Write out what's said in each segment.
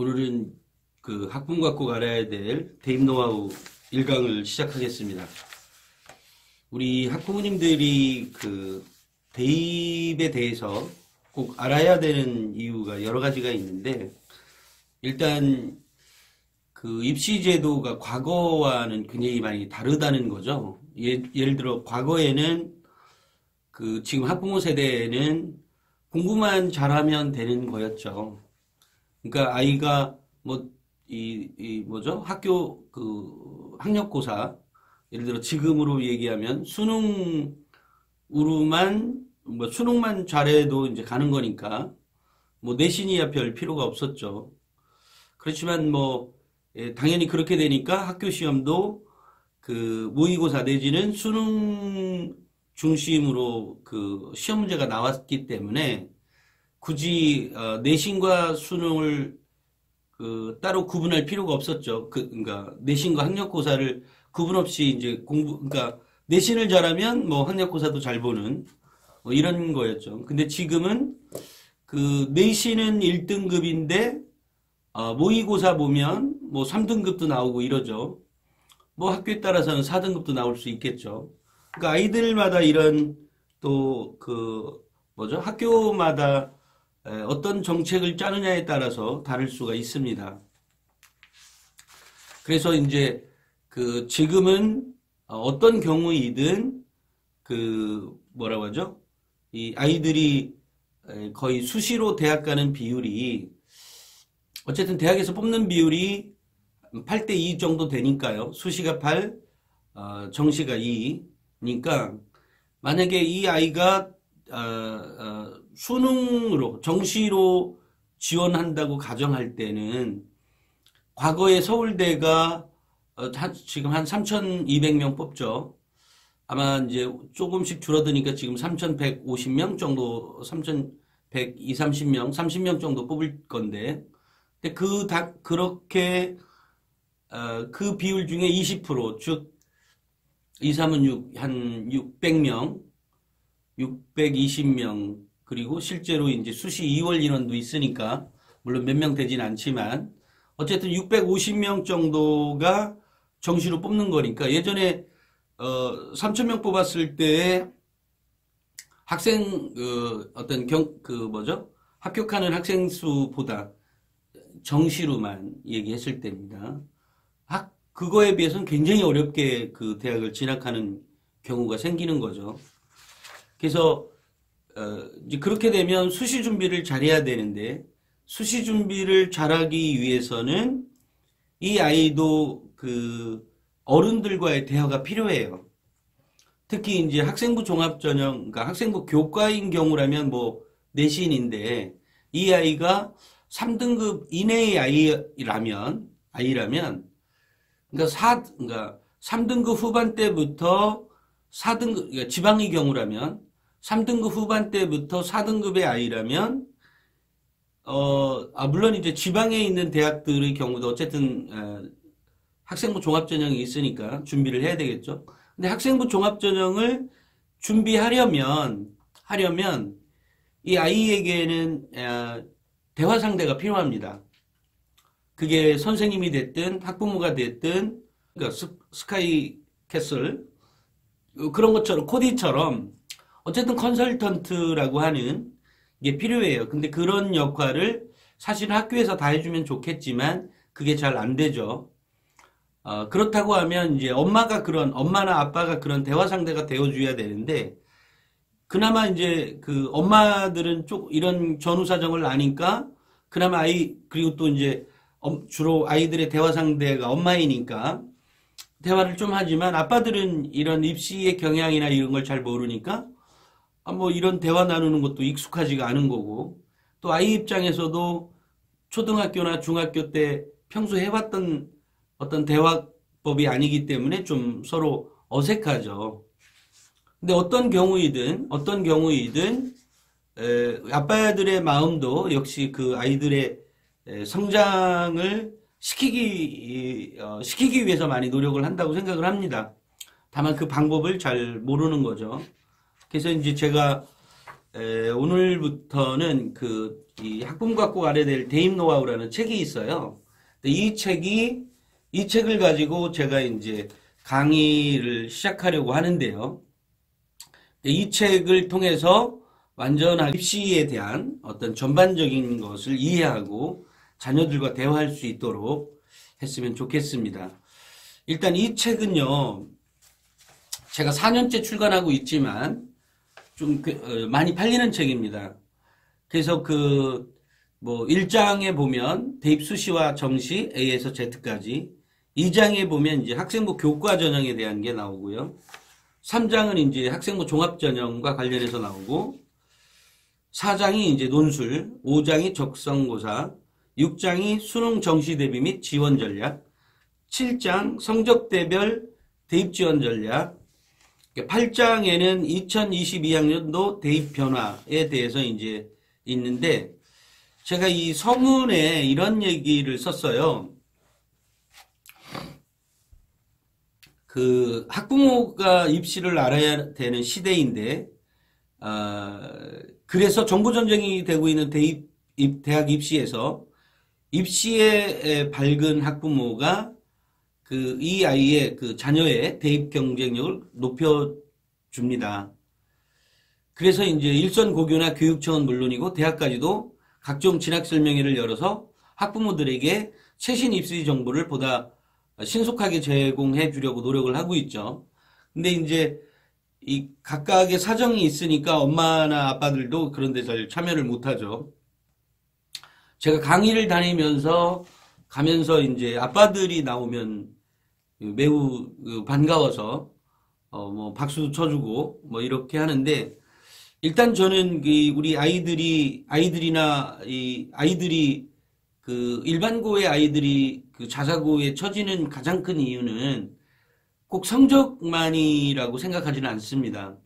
오늘은 그 학부모가 꼭 알아야 될 대입 노하우 1강을 시작하겠습니다. 우리 학부모님들이 그 대입에 대해서 꼭 알아야 되는 이유가 여러 가지가 있는데, 일단 그 입시 제도가 과거와는 굉장히 많이 다르다는 거죠. 예를 들어 과거에는 그 지금 학부모 세대에는 공부만 잘하면 되는 거였죠. 그러니까 아이가 뭐죠? 학교 그 학력고사, 예를 들어 지금으로 얘기하면 수능만 잘해도 이제 가는 거니까 내신이야 별 필요가 없었죠. 그렇지만 당연히 그렇게 되니까 학교 시험도 그 모의고사 내지는 수능 중심으로 그 시험 문제가 나왔기 때문에 굳이 내신과 수능을 그 따로 구분할 필요가 없었죠. 그러니까 내신과 학력고사를 구분 없이 이제 그러니까 내신을 잘하면 학력고사도 잘 보는 이런 거였죠. 근데 지금은 그 내신은 1등급인데 모의고사 보면 3등급도 나오고 이러죠. 학교에 따라서는 4등급도 나올 수 있겠죠. 그러니까 아이들마다 이런 또 학교마다 어떤 정책을 짜느냐에 따라서 다를 수가 있습니다. 그래서 이제 그 지금은 어떤 경우이든 이 아이들이 거의 수시로 대학 가는 비율이, 어쨌든 대학에서 뽑는 비율이 8대 2 정도 되니까요. 수시가 8, 정시가 2니까 만약에 이 아이가 수능으로 정시로 지원한다고 가정할 때는 과거에 서울대가 지금 한 3,200명 뽑죠. 아마 이제 조금씩 줄어드니까 지금 3,150명 정도, 3,120, 30명, 30명 정도 뽑을 건데, 근데 그렇게 그 비율 중에 20%, 즉 2, 3은 6, 한 600명, 620명, 그리고 실제로 이제 수시 2월 인원도 있으니까 물론 몇 명 되진 않지만 어쨌든 650명 정도가 정시로 뽑는 거니까, 예전에 3,000명 뽑았을 때 학생 합격하는 학생 수보다 정시로만 얘기했을 때입니다. 그거에 비해서는 굉장히 어렵게 그 대학을 진학하는 경우가 생기는 거죠. 그래서 이제 그렇게 되면 수시 준비를 잘해야 되는데, 수시 준비를 잘하기 위해서는 이 아이도 그 어른들과의 대화가 필요해요. 특히 이제 학생부 종합전형, 그러니까 학생부 교과인 경우라면 내신인데, 이 아이가 3등급 이내의 아이라면 그러니까 3등급 후반대부터 4등급, 그러니까 지방의 경우라면 3등급 후반대부터 4등급의 아이라면 물론 이제 지방에 있는 대학들의 경우도 어쨌든 학생부 종합전형이 있으니까 준비를 해야 되겠죠. 근데 학생부 종합전형을 준비하려면 이 아이에게는 대화 상대가 필요합니다. 그게 선생님이 됐든 학부모가 됐든, 그러니까 스카이 캐슬 그런 것처럼, 코디처럼 어쨌든 컨설턴트라고 하는 게 필요해요. 근데 그런 역할을 사실 학교에서 다 해주면 좋겠지만 그게 잘 안 되죠. 그렇다고 하면 이제 엄마나 아빠가 그런 대화 상대가 되어줘야 되는데, 그나마 이제 그 엄마들은 이런 전후 사정을 아니까 그나마 그리고 또 이제 주로 아이들의 대화 상대가 엄마이니까 대화를 좀 하지만, 아빠들은 이런 입시의 경향이나 이런 걸 잘 모르니까 이런 대화 나누는 것도 익숙하지가 않은 거고, 또 아이 입장에서도 초등학교나 중학교 때 평소 해봤던 어떤 대화법이 아니기 때문에 좀 서로 어색하죠. 근데 어떤 경우이든 아빠들의 마음도 역시 그 아이들의 성장을 시키기 위해서 많이 노력을 한다고 생각을 합니다. 다만 그 방법을 잘 모르는 거죠. 그래서 이제 제가 오늘부터는 이 학부모가 꼭 알아야 될 대입 노하우라는 책이 있어요. 이 책을 가지고 제가 이제 강의를 시작하려고 하는데요. 이 책을 통해서 완전한 입시에 대한 어떤 전반적인 것을 이해하고 자녀들과 대화할 수 있도록 했으면 좋겠습니다. 일단 이 책은요, 제가 4년째 출간하고 있지만 좀 많이 팔리는 책입니다. 그래서 1장에 보면 대입 수시와 정시 A에서 Z까지, 2장에 보면 이제 학생부 교과 전형에 대한 게 나오고요. 3장은 이제 학생부 종합 전형과 관련해서 나오고, 4장이 이제 논술, 5장이 적성고사, 6장이 수능 정시 대비 및 지원 전략, 7장 성적대별 대입 지원 전략, 8장에는 2022학년도 대입 변화에 대해서 이제 있는데, 제가 이 서문에 이런 얘기를 썼어요. 학부모가 입시를 알아야 되는 시대인데, 그래서 정보전쟁이 되고 있는 대학 입시에서 입시에 밝은 학부모가 이 아이의 자녀의 대입 경쟁력을 높여줍니다. 그래서 이제 일선고교나 교육청은 물론이고 대학까지도 각종 진학설명회를 열어서 학부모들에게 최신 입시 정보를 보다 신속하게 제공해 주려고 노력을 하고 있죠. 근데 이제 이 각각의 사정이 있으니까 엄마나 아빠들도 그런 데 잘 참여를 못하죠. 제가 강의를 가면서 이제 아빠들이 나오면 매우 반가워서 박수도 쳐주고 이렇게 하는데, 일단 저는 우리 아이들이 일반고의 아이들이 자사고에 처지는 가장 큰 이유는 꼭 성적만이라고 생각하지는 않습니다.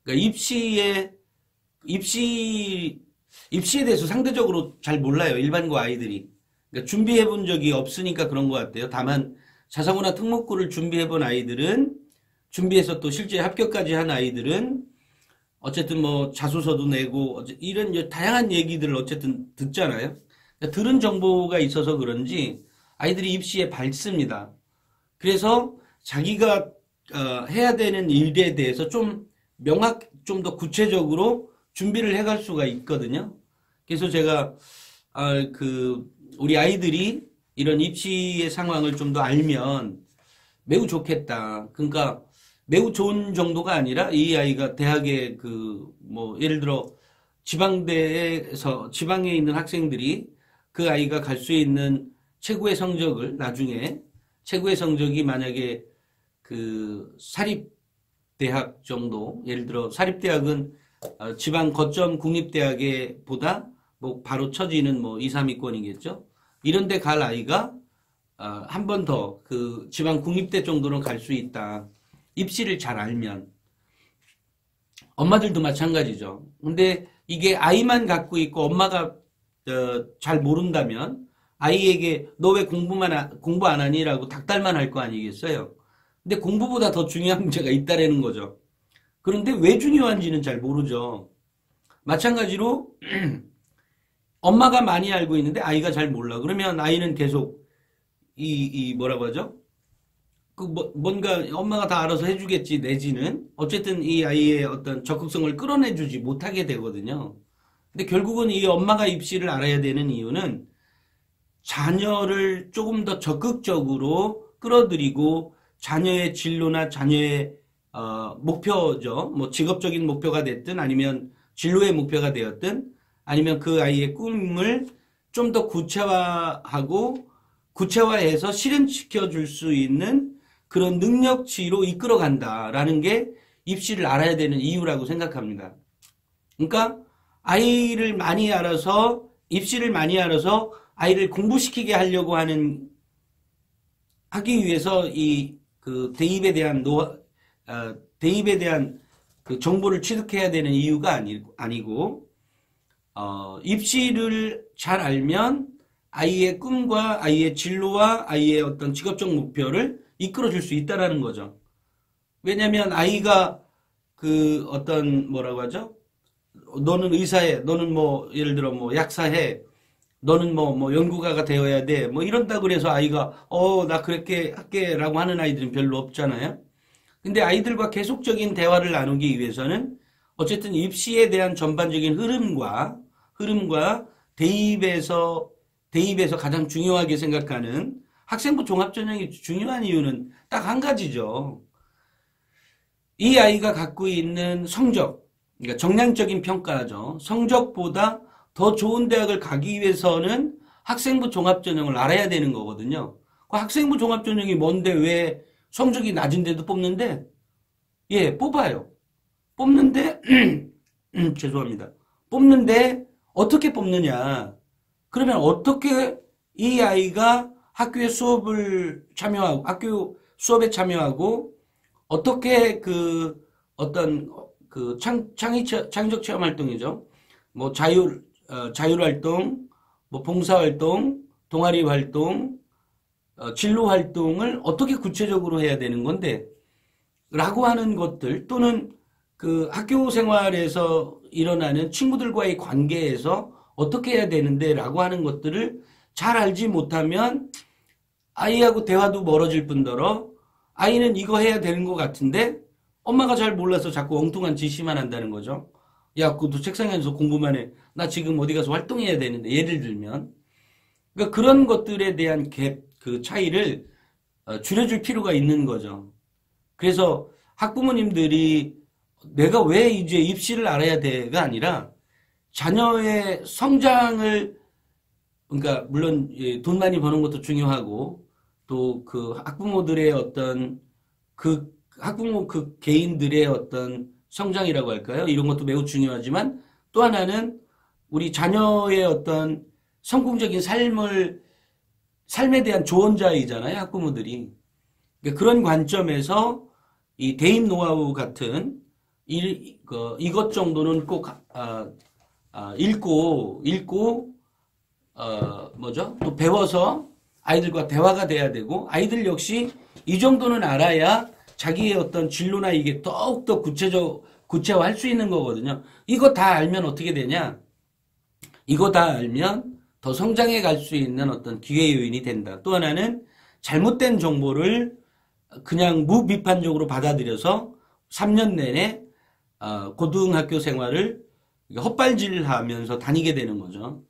그러니까 입시에 대해서 상대적으로 잘 몰라요, 일반고 아이들이. 그러니까 준비해 본 적이 없으니까 그런 것 같아요. 다만 자사고나 특목고를 준비해 본 아이들은, 준비해서 또 실제 합격까지 한 아이들은 어쨌든 자소서도 내고 이런 다양한 얘기들을 어쨌든 듣잖아요. 그러니까 들은 정보가 있어서 그런지 아이들이 입시에 밝습니다. 그래서 자기가 해야 되는 일에 대해서 좀 더 구체적으로 준비를 해갈 수가 있거든요. 그래서 제가 우리 아이들이 이런 입시의 상황을 좀 더 알면 매우 좋겠다. 그러니까 매우 좋은 정도가 아니라 이 아이가 대학에 예를 들어 지방에 있는 학생들이 그 아이가 갈 수 있는 최고의 성적을 나중에, 최고의 성적이 만약에 사립대학 정도, 예를 들어 사립대학은 지방 거점 국립대학에 보다 바로 처지는 2, 3위권이겠죠. 이런 데 갈 아이가 한 번 더 지방 국립대 정도는 갈 수 있다. 입시를 잘 알면. 엄마들도 마찬가지죠. 근데 이게 아이만 갖고 있고 엄마가 잘 모른다면 아이에게 너 왜 공부 안 하니? 라고 닥달만 할 거 아니겠어요? 근데 공부보다 더 중요한 문제가 있다라는 거죠. 그런데 왜 중요한지는 잘 모르죠. 마찬가지로 엄마가 많이 알고 있는데 아이가 잘 몰라. 그러면 아이는 계속 뭐라고 하죠? 뭔가 엄마가 다 알아서 해주겠지 내지는 어쨌든 이 아이의 어떤 적극성을 끌어내주지 못하게 되거든요. 근데 결국은 이 엄마가 입시를 알아야 되는 이유는 자녀를 조금 더 적극적으로 끌어들이고 자녀의 진로나 자녀의 목표죠. 직업적인 목표가 됐든 아니면 진로의 목표가 되었든 아니면 그 아이의 꿈을 좀 더 구체화해서 실현시켜 줄 수 있는 그런 능력치로 이끌어 간다라는 게 입시를 알아야 되는 이유라고 생각합니다. 그러니까 아이를 많이 알아서, 입시를 많이 알아서 아이를 공부시키게 하려고 하기 위해서 대입에 대한 정보를 취득해야 되는 이유가 아니고, 입시를 잘 알면 아이의 꿈과 아이의 진로와 아이의 어떤 직업적 목표를 이끌어 줄 수 있다라는 거죠. 왜냐면 아이가 뭐라고 하죠? 너는 의사해. 너는 뭐, 예를 들어 뭐, 약사해. 너는 뭐, 연구가가 되어야 돼. 뭐, 이런다 그래서 아이가, 나 그렇게 할게. 라고 하는 아이들은 별로 없잖아요. 근데 아이들과 계속적인 대화를 나누기 위해서는 어쨌든 입시에 대한 전반적인 흐름과 대입에서 가장 중요하게 생각하는 학생부 종합전형이 중요한 이유는 딱 한 가지죠. 이 아이가 갖고 있는 성적, 그러니까 정량적인 평가죠. 성적보다 더 좋은 대학을 가기 위해서는 학생부 종합전형을 알아야 되는 거거든요. 그 학생부 종합전형이 뭔데 왜 성적이 낮은데도 뽑는데? 예, 뽑아요. 뽑는데, 죄송합니다. 뽑는데 어떻게 뽑느냐? 그러면 어떻게 이 아이가 학교에 학교 수업에 참여하고, 어떻게 창의적 체험 활동이죠. 뭐 자율활동, 뭐 봉사활동, 동아리 활동, 진로 활동을 어떻게 구체적으로 해야 되는 건데, 라고 하는 것들, 또는 그 학교 생활에서 일어나는 친구들과의 관계에서 어떻게 해야 되는데, 라고 하는 것들을 잘 알지 못하면 아이하고 대화도 멀어질 뿐더러 아이는 이거 해야 되는 것 같은데 엄마가 잘 몰라서 자꾸 엉뚱한 지시만 한다는 거죠. 야, 그것도 책상에 앉아서 공부만 해. 나 지금 어디 가서 활동해야 되는데, 예를 들면. 그러니까 그런 것들에 대한 그 차이를 줄여줄 필요가 있는 거죠. 그래서 학부모님들이 내가 왜 이제 입시를 알아야 돼가 아니라 자녀의 성장을, 그러니까 물론 돈 많이 버는 것도 중요하고 또 그 학부모들의 어떤 학부모 개인들의 어떤 성장이라고 할까요? 이런 것도 매우 중요하지만 또 하나는 우리 자녀의 어떤 성공적인 삶에 대한 조언자이잖아요, 학부모들이. 그러니까 그런 관점에서 이 대입 노하우 같은 이것 정도는 꼭 읽고 또 배워서 아이들과 대화가 돼야 되고, 아이들 역시 이 정도는 알아야 자기의 어떤 진로나 이게 더욱더 구체화할 수 있는 거거든요. 이거 다 알면 어떻게 되냐? 이거 다 알면 더 성장해 갈 수 있는 어떤 기회 요인이 된다. 또 하나는 잘못된 정보를 그냥 무비판적으로 받아들여서 3년 내내 고등학교 생활을 헛발질하면서 다니게 되는 거죠.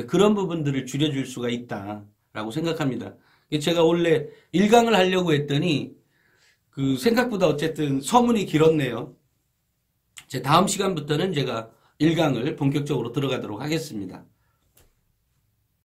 그런 부분들을 줄여줄 수가 있다라고 생각합니다. 제가 원래 1강을 하려고 했더니 그 생각보다 어쨌든 서문이 길었네요. 제 다음 시간부터는 제가 1강을 본격적으로 들어가도록 하겠습니다.